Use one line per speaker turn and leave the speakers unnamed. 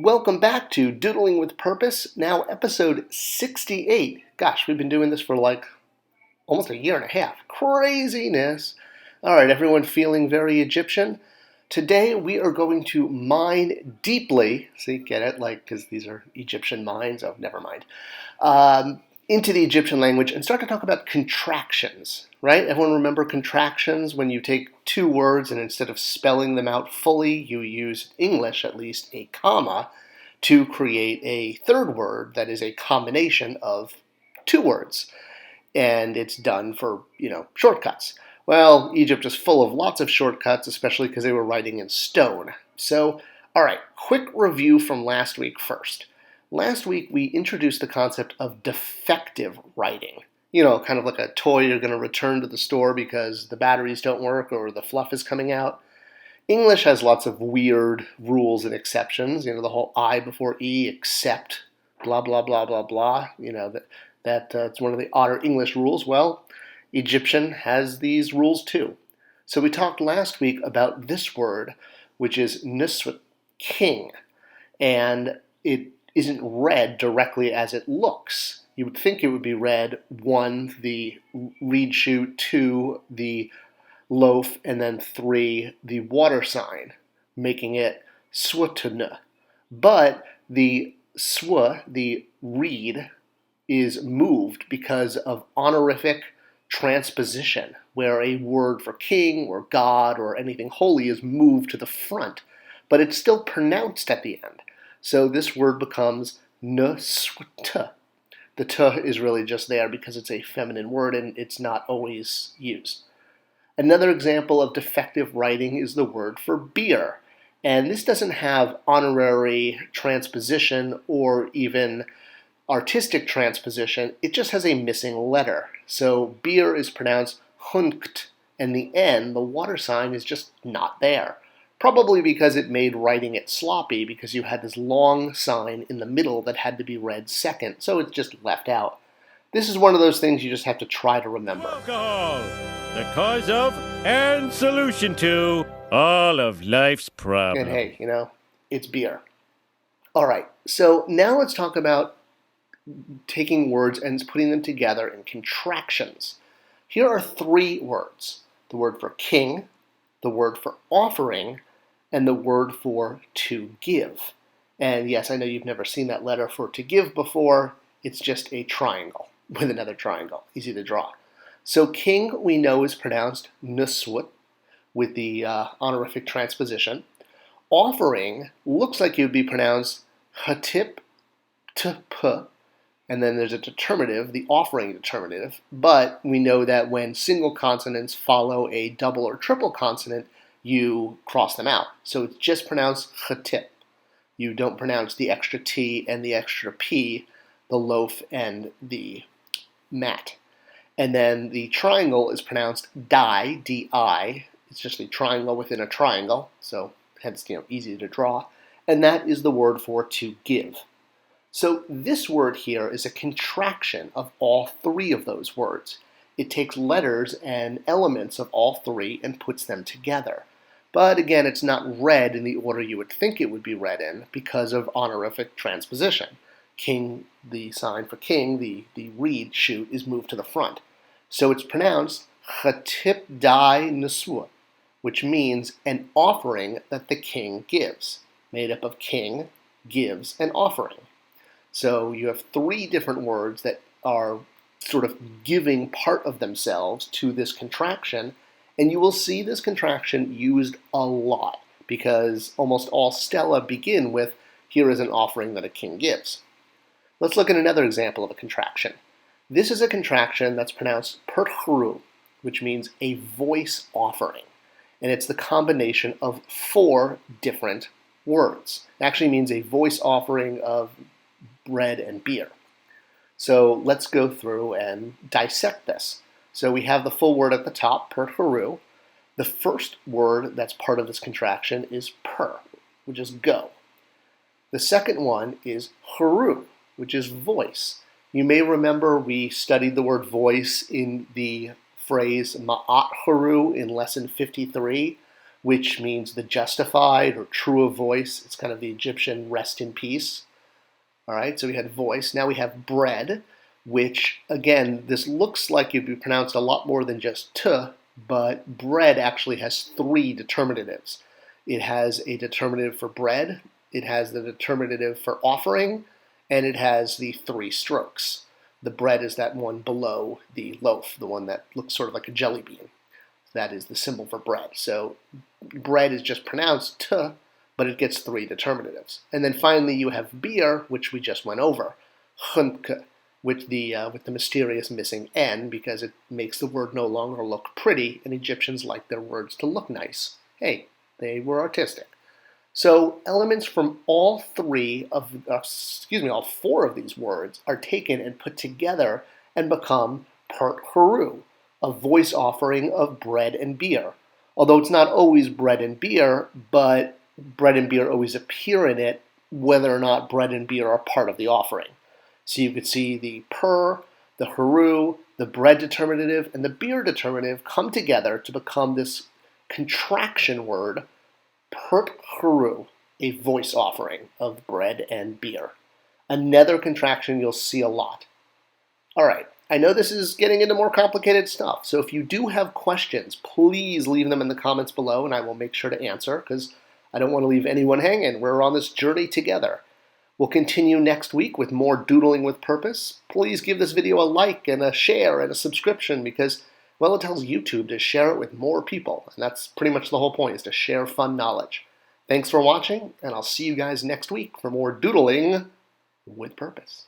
Welcome back to Doodling with Purpose, now episode 68. Gosh, we've been doing this for like almost a year and a half. Craziness. All right, everyone feeling very Egyptian? Today we are going to mine deeply, see, get it? Like, because these are Egyptian mines, oh, never mind, into the Egyptian language and start to talk about contractions, right? Everyone remember contractions when you take two words and instead of spelling them out fully, you use, English at least, a comma to create a third word that is a combination of two words. And it's done for, shortcuts. Well, Egypt is full of lots of shortcuts, especially because they were writing in stone. So, all right, quick review from last week first. Last week, we introduced the concept of defective writing. Kind of like a toy you're going to return to the store because the batteries don't work or the fluff is coming out. English has lots of weird rules and exceptions. The whole I before E, except, blah, blah, blah, blah, blah. It's one of the odder English rules. Well, Egyptian has these rules too. So we talked last week about this word, which is niswat, king. And it isn't read directly as it looks. You would think it would be read 1, the reed shoot, 2, the loaf, and then 3, the water sign, making it swatuna. But the swa, the reed, is moved because of honorific transposition, where a word for king or god or anything holy is moved to the front, but it's still pronounced at the end. So this word becomes nuswt. The t is really just there because it's a feminine word and it's not always used. Another example of defective writing is the word for beer. And this doesn't have honorary transposition or even artistic transposition. It just has a missing letter. So beer is pronounced hunkt, and the N, the water sign, is just not there. Probably because it made writing it sloppy because you had this long sign in the middle that had to be read second, so it's just left out. This is one of those things you just have to try to remember.
Alcohol, the cause of and solution to all of life's problems.
And hey, it's beer. All right, so now let's talk about taking words and putting them together in contractions. Here are 3 words: the word for king, the word for offering, and the word for to give. And yes, I know you've never seen that letter for to give before. It's just a triangle with another triangle. Easy to draw. So king, we know, is pronounced nuswat with the honorific transposition. Offering looks like it would be pronounced hatip tp, and then there's a determinative, the offering determinative. But we know that when single consonants follow a double or triple consonant, you cross them out. So it's just pronounced chatip. You don't pronounce the extra T and the extra P, the loaf and the mat. And then the triangle is pronounced di, D-I. It's just a triangle within a triangle, so hence, easy to draw. And that is the word for to give. So this word here is a contraction of all 3 of those words. It takes letters and elements of all 3 and puts them together. But again, it's not read in the order you would think it would be read in because of honorific transposition. King, the sign for king, the reed shoot, is moved to the front. So it's pronounced chatip dai nusua, which means an offering that the king gives, made up of king, gives, and offering. So you have 3 different words that are sort of giving part of themselves to this contraction, and you will see this contraction used a lot because almost all stela begin with, here is an offering that a king gives. Let's look at another example of a contraction. This is a contraction that's pronounced perhru, which means a voice offering, and it's the combination of 4 different words. It actually means a voice offering of bread and beer. So let's go through and dissect this. So we have the full word at the top, perhuru. The first word that's part of this contraction is per, which is go. The second one is haru, which is voice. You may remember we studied the word voice in the phrase ma'at haru in lesson 53, which means the justified or true of voice. It's kind of the Egyptian rest in peace. All right, so we had voice. Now we have bread, which, again, this looks like it'd be pronounced a lot more than just t, but bread actually has 3 determinatives. It has a determinative for bread, it has the determinative for offering, and it has the 3 strokes. The bread is that one below the loaf, the one that looks sort of like a jelly bean. That is the symbol for bread. So bread is just pronounced t, but it gets 3 determinatives. And then finally you have beer, which we just went over, chunke, with the mysterious missing n, because it makes the word no longer look pretty, and Egyptians like their words to look nice. Hey, they were artistic. So elements from all 4 of these words are taken and put together and become part haru, a voice offering of bread and beer. Although it's not always bread and beer, but bread and beer always appear in it, whether or not bread and beer are part of the offering. So you could see the per, the haru, the bread determinative, and the beer determinative come together to become this contraction word, pert haru, a voice offering of bread and beer. Another contraction you'll see a lot. All right, I know this is getting into more complicated stuff, so if you do have questions, please leave them in the comments below and I will make sure to answer, because I don't want to leave anyone hanging. We're on this journey together. We'll continue next week with more Doodling with Purpose. Please give this video a like and a share and a subscription, because, well, it tells YouTube to share it with more people. And that's pretty much the whole point, is to share fun knowledge. Thanks for watching, and I'll see you guys next week for more Doodling with Purpose.